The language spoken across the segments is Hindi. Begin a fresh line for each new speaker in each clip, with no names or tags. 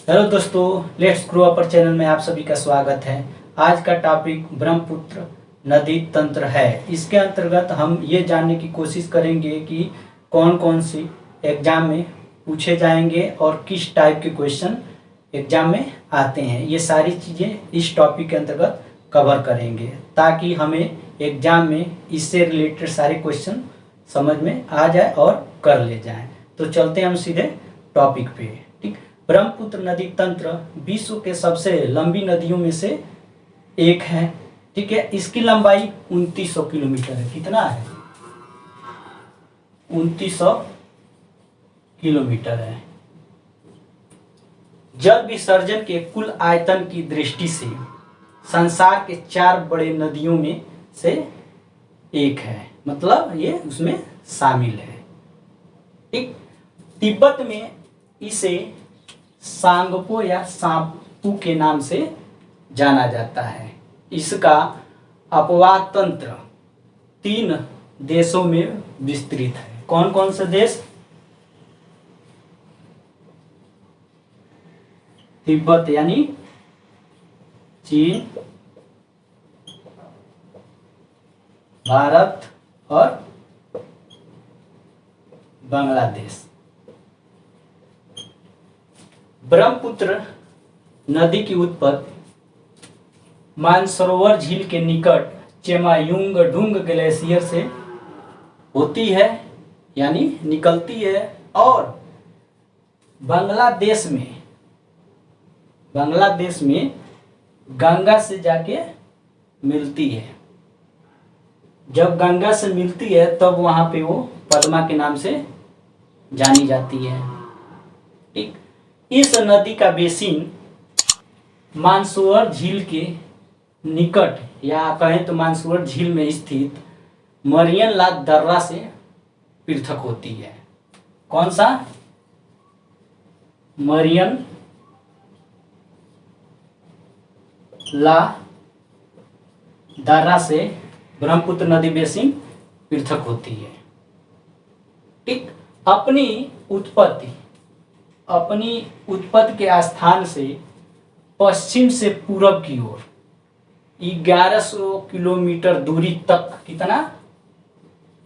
हेलो दोस्तों, लेट्स ग्रो अपर चैनल में आप सभी का स्वागत है। आज का टॉपिक ब्रह्मपुत्र नदी तंत्र है। इसके अंतर्गत हम ये जानने की कोशिश करेंगे कि कौन कौन सी एग्जाम में पूछे जाएंगे और किस टाइप के क्वेश्चन एग्जाम में आते हैं। ये सारी चीज़ें इस टॉपिक के अंतर्गत कवर करेंगे ताकि हमें एग्जाम में इससे रिलेटेड सारे क्वेश्चन समझ में आ जाए और कर ले जाएं। तो चलते हैं हम सीधे टॉपिक पे। ठीक, ब्रह्मपुत्र नदी तंत्र विश्व के सबसे लंबी नदियों में से एक है। ठीक है, इसकी लंबाई 2900 किलोमीटर है। कितना है? 2900 किलोमीटर है। जल विसर्जन के कुल आयतन की दृष्टि से संसार के 4 बड़े नदियों में से एक है, मतलब ये उसमें शामिल है। ठीक, तिब्बत में इसे सांगपो या सांपू के नाम से जाना जाता है। इसका अपवाह तंत्र 3 देशों में विस्तृत है। कौन कौन से देश? तिब्बत यानी चीन, भारत और बांग्लादेश। ब्रह्मपुत्र नदी की उत्पत्ति मानसरोवर झील के निकट चेमायुंगडुंग ग्लेशियर से होती है, यानी निकलती है, और बांग्लादेश में गंगा से जाके मिलती है। जब गंगा से मिलती है तब वहां पे वो पद्मा के नाम से जानी जाती है। ठीक, इस नदी का बेसिन मानसरोवर झील के निकट या कहें तो मानसरोवर झील में स्थित मरियन ला दर्रा से पृथक होती है। कौन सा? मरियन ला दर्रा से ब्रह्मपुत्र नदी बेसिन पृथक होती है। ठीक, अपनी उत्पत्ति के स्थान से पश्चिम से पूरब की ओर 1100 किलोमीटर दूरी तक, कितना?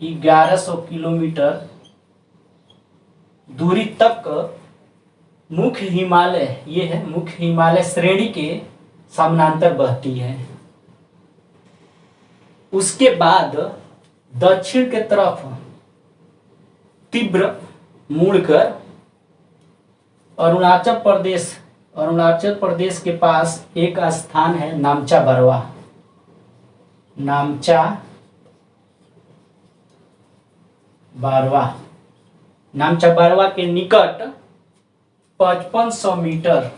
1100 किलोमीटर दूरी तक मुख्य हिमालय, ये है मुख्य हिमालय श्रेणी के समानांतर बहती है। उसके बाद दक्षिण के तरफ तीव्र मुड़कर अरुणाचल प्रदेश के पास एक स्थान है नामचा बरवा के निकट 5500 मीटर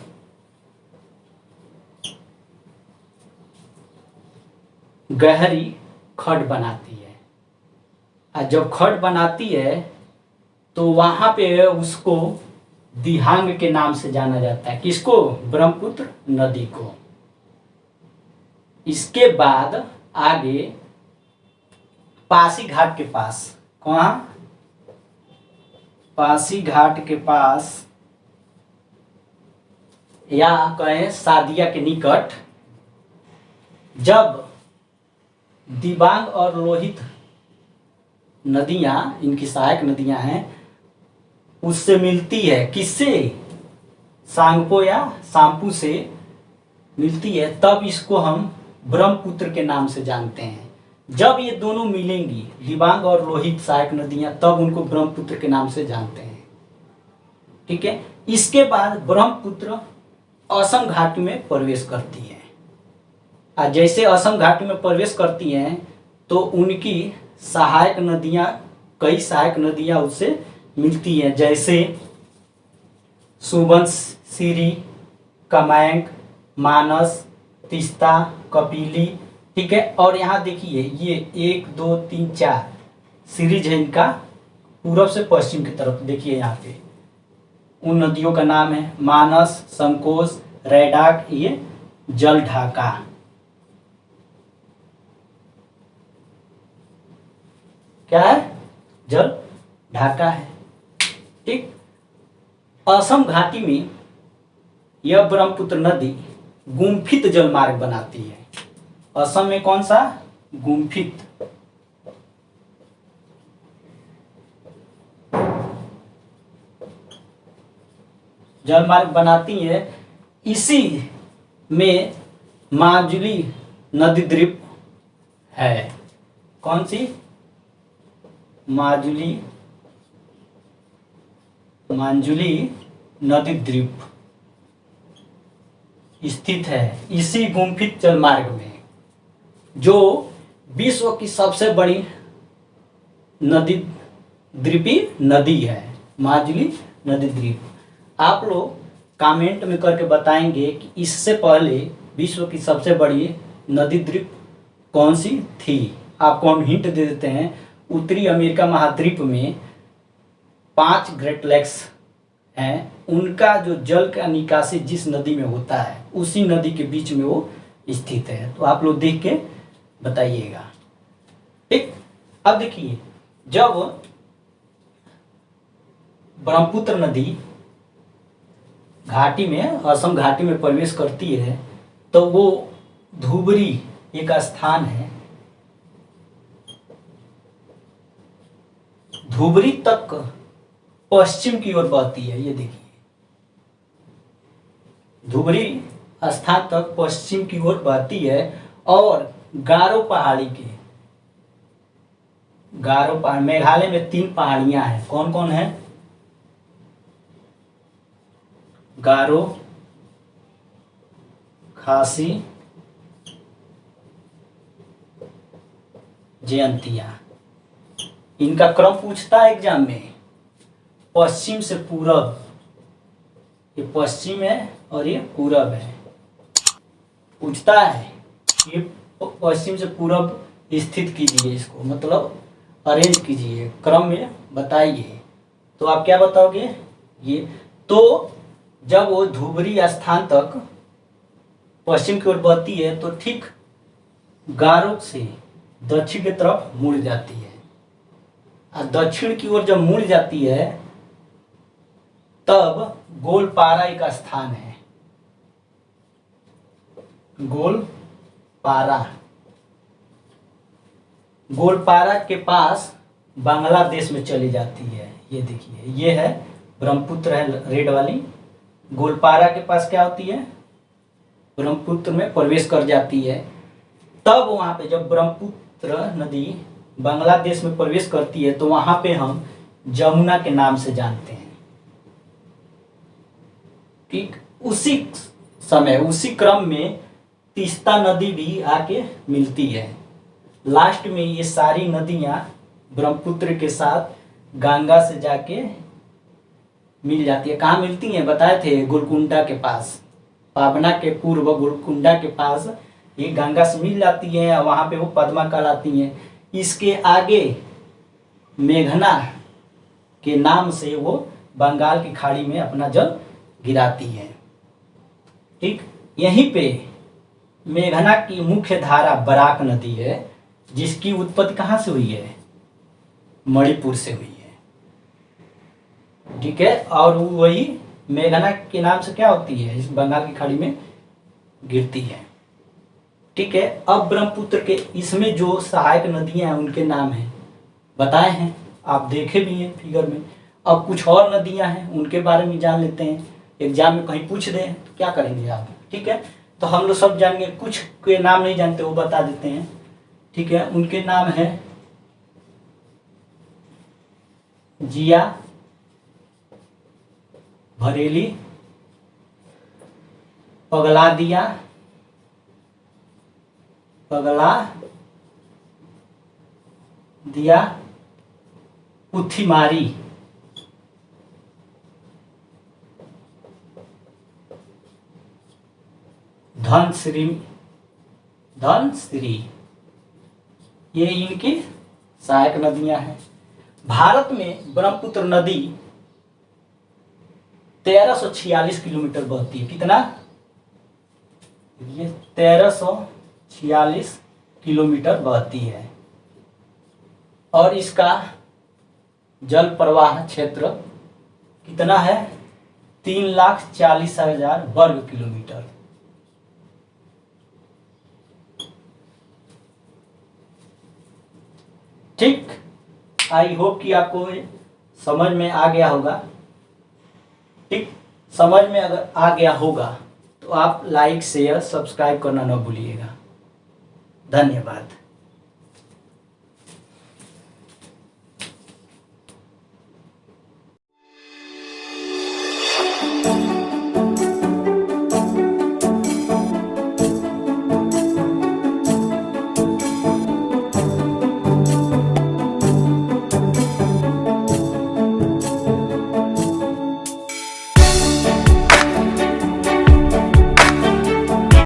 गहरी खड बनाती है। और जब खड बनाती है तो वहां पे उसको दिहांग के नाम से जाना जाता है। किसको? ब्रह्मपुत्र नदी को। इसके बाद आगे पासी घाट के पास, कहां? पासी घाट के पास या कहें सादिया के निकट जब दिबांग और लोहित नदियां, इनकी सहायक नदियां हैं, उससे मिलती है। किससे? सांगपो या सांपू से मिलती है, तब इसको हम ब्रह्मपुत्र के नाम से जानते हैं। जब ये दोनों मिलेंगी, दिबांग और लोहित सहायक नदियां, तब उनको ब्रह्मपुत्र के नाम से जानते हैं। ठीक है, इसके बाद ब्रह्मपुत्र असम घाटी में प्रवेश करती है। और जैसे असम घाटी में प्रवेश करती हैं तो उनकी कई सहायक नदियां उससे मिलती हैं, जैसे सुबनसिरी, कमेंग, मानस, तीस्ता, कपिली। ठीक है, और यहाँ देखिए ये 1 2 3 4 सीरीज है इनका, पूरब से पश्चिम की तरफ। देखिए यहाँ पे उन नदियों का नाम है मानस, संकोच, रैडाक, ये जल ढाका। क्या है? जल ढाका है। ठीक, असम घाटी में यह ब्रह्मपुत्र नदी गुम्फित जलमार्ग बनाती है। असम में कौन सा? गुम्फित। जलमार्ग बनाती है। इसी में माजुली नदी द्वीप है। कौन सी? मांजुली नदी द्वीप स्थित है इसी गुम्फित जलमार्ग में, जो विश्व की सबसे बड़ी नदी द्वीपी नदी है, माजुली नदी द्वीप। आप लोग कमेंट में करके बताएंगे कि इससे पहले विश्व की सबसे बड़ी नदी द्वीप कौन सी थी। आपको हम हिंट दे देते हैं। उत्तरी अमेरिका महाद्वीप में 5 ग्रेट लेक्स हैं। उनका जो जल का निकासी जिस नदी में होता है उसी नदी के बीच में वो स्थित है। तो आप लोग देख के बताइएगा। ठीक, अब देखिए, जब ब्रह्मपुत्र नदी घाटी में, असम घाटी में प्रवेश करती है तो वो धुबरी एक स्थान है, धुबरी तक पश्चिम की ओर बहती है। ये देखिए, धुबरी स्थान तक पश्चिम की ओर बहती है और गारो पहाड़ी के, गारो पहाड़, मेघालय में 3 पहाड़ियां हैं। कौन कौन है? गारो, खासी, जयंतिया। इनका क्रम पूछता है एग्जाम में, पश्चिम से पूरब। ये पश्चिम है और ये पूरब है। पूछता है ये पश्चिम से पूरब स्थित कीजिए, इसको मतलब अरेंज कीजिए, क्रम में बताइए। तो आप क्या बताओगे? ये तो जब वो धुबरी स्थान तक पश्चिम की ओर बढ़ती है तो ठीक गारो से दक्षिण की तरफ मुड़ जाती है। और दक्षिण की ओर जब मुड़ जाती है तब गोलपारा एक स्थान है, गोलपारा। गोलपारा के पास बांग्लादेश में चली जाती है। ये देखिए, ये है ब्रह्मपुत्र है रेड वाली। गोलपारा के पास क्या होती है? ब्रह्मपुत्र में प्रवेश कर जाती है। तब वहां पे जब ब्रह्मपुत्र नदी बांग्लादेश में प्रवेश करती है तो वहां पे हम जमुना के नाम से जानते हैं। ठीक, उसी समय उसी क्रम में तीस्ता नदी भी आके मिलती है। लास्ट में ये सारी नदियां ब्रह्मपुत्र के साथ गंगा से जाके मिल जाती है। कहाँ मिलती हैं? बताए थे, गोलकुंडा के पास, पाबना के पूर्व गोलकुंडा के पास ये गंगा से मिल जाती हैं और वहाँ पे वो पद्मा कहलाती हैं। इसके आगे मेघना के नाम से वो बंगाल की खाड़ी में अपना जल गिराती है। ठीक, यहीं पे मेघना की मुख्य धारा बराक नदी है, जिसकी उत्पत्ति कहाँ से हुई है? मणिपुर से हुई है। ठीक है, और वही मेघना के नाम से क्या होती है? इस बंगाल की खाड़ी में गिरती है। ठीक है, अब ब्रह्मपुत्र के इसमें जो सहायक नदियां हैं उनके नाम हैं, बताए हैं, आप देखे भी हैं फिगर में। अब कुछ और नदियां हैं उनके बारे में जान लेते हैं। एग्जाम में कहीं पूछ दें तो क्या करेंगे आप? ठीक है, तो हम लोग सब जानेंगे, कुछ के नाम नहीं जानते वो बता देते हैं। ठीक है, उनके नाम है जिया, भरेली, पगला दिया, पुथिमारी, धनश्री, ये इनकी सहायक नदियां हैं। भारत में ब्रह्मपुत्र नदी 1346 किलोमीटर बहती है। कितना? ये 1346 किलोमीटर बहती है और इसका जल प्रवाह क्षेत्र कितना है? 3,40,000 वर्ग किलोमीटर। ठीक, आई होप कि आपको समझ में आ गया होगा। ठीक, समझ में अगर आ गया होगा तो आप लाइक शेयर सब्सक्राइब करना न भूलिएगा। धन्यवाद।